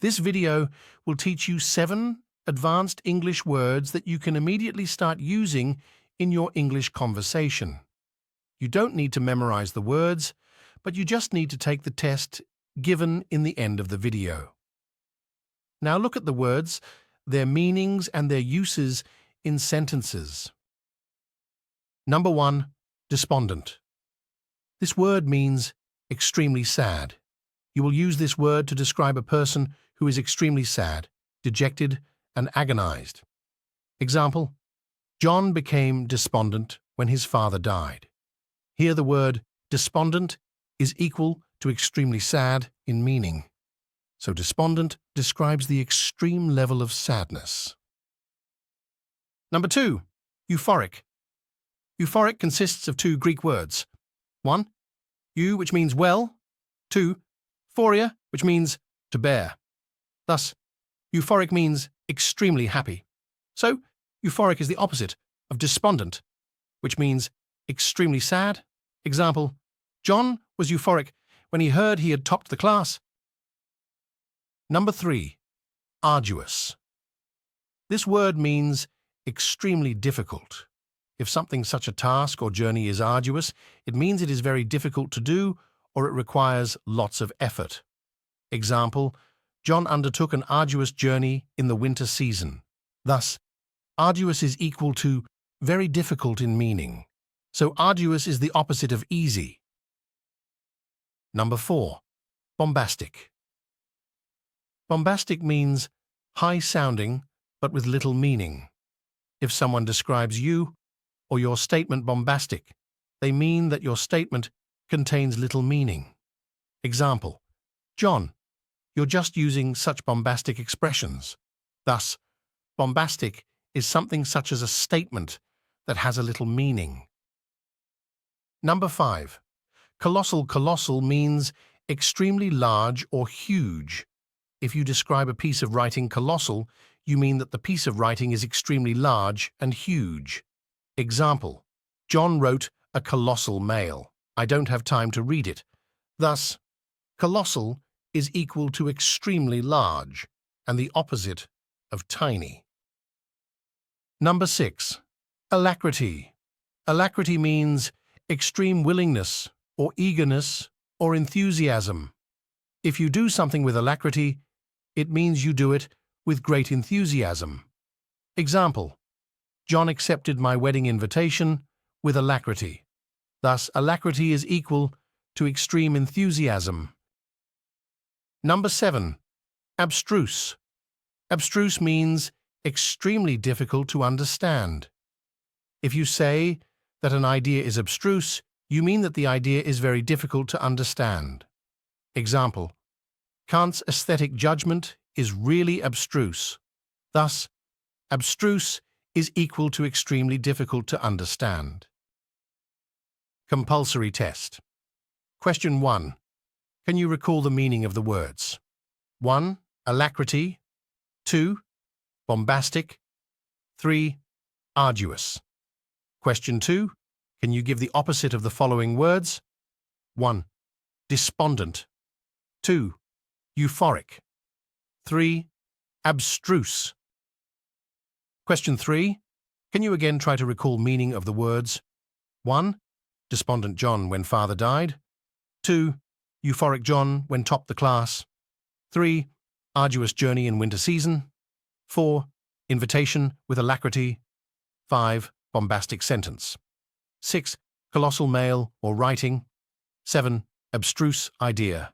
This video will teach you 7 advanced English words that you can immediately start using in your English conversation. You don't need to memorize the words, but you just need to take the test given in the end of the video. Now look at the words, their meanings and their uses in sentences. Number 1, despondent. This word means extremely sad. You will use this word to describe a person who is extremely sad, dejected, and agonized. Example: John became despondent when his father died. Here the word despondent is equal to extremely sad in meaning. So despondent describes the extreme level of sadness. Number 2, euphoric. Euphoric consists of 2 Greek words. 1, eu, which means well. 2, phoria, which means to bear. Thus, euphoric means extremely happy. So, euphoric is the opposite of despondent, which means extremely sad. Example: John was euphoric when he heard he had topped the class. Number 3, arduous. This word means extremely difficult. If something such a task or journey is arduous, it means it is very difficult to do or it requires lots of effort. Example: John undertook an arduous journey in the winter season. Thus, arduous is equal to very difficult in meaning. So arduous is the opposite of easy. Number 4, bombastic. Bombastic means high-sounding but with little meaning. If someone describes you or your statement bombastic, they mean that your statement contains little meaning. Example: John, you're just using such bombastic expressions. Thus, bombastic is something such as a statement that has a little meaning. Number 5, colossal. Colossal means extremely large or huge. If you describe a piece of writing colossal, you mean that the piece of writing is extremely large and huge. Example: John wrote a colossal mail. I don't have time to read it. Thus, colossal is equal to extremely large and the opposite of tiny. Number 6, alacrity. Alacrity means extreme willingness or eagerness or enthusiasm. If you do something with alacrity, it means you do it with great enthusiasm. Example: John accepted my wedding invitation with alacrity. Thus, alacrity is equal to extreme enthusiasm. Number 7, abstruse. Abstruse means extremely difficult to understand. If you say that an idea is abstruse, you mean that the idea is very difficult to understand. Example: Kant's aesthetic judgment is really abstruse. Thus, abstruse is equal to extremely difficult to understand. Compulsory test. Question 1. Can you recall the meaning of the words? 1, alacrity. 2, bombastic. 3, arduous. Question 2. Can you give the opposite of the following words? 1, despondent. 2, euphoric. 3, abstruse. Question 3. Can you again try to recall meaning of the words? 1, despondent John when father died. 2, euphoric John when topped the class. 3, arduous journey in winter season. 4, invitation with alacrity. 5, bombastic sentence. 6, colossal mail or writing. 7, abstruse idea.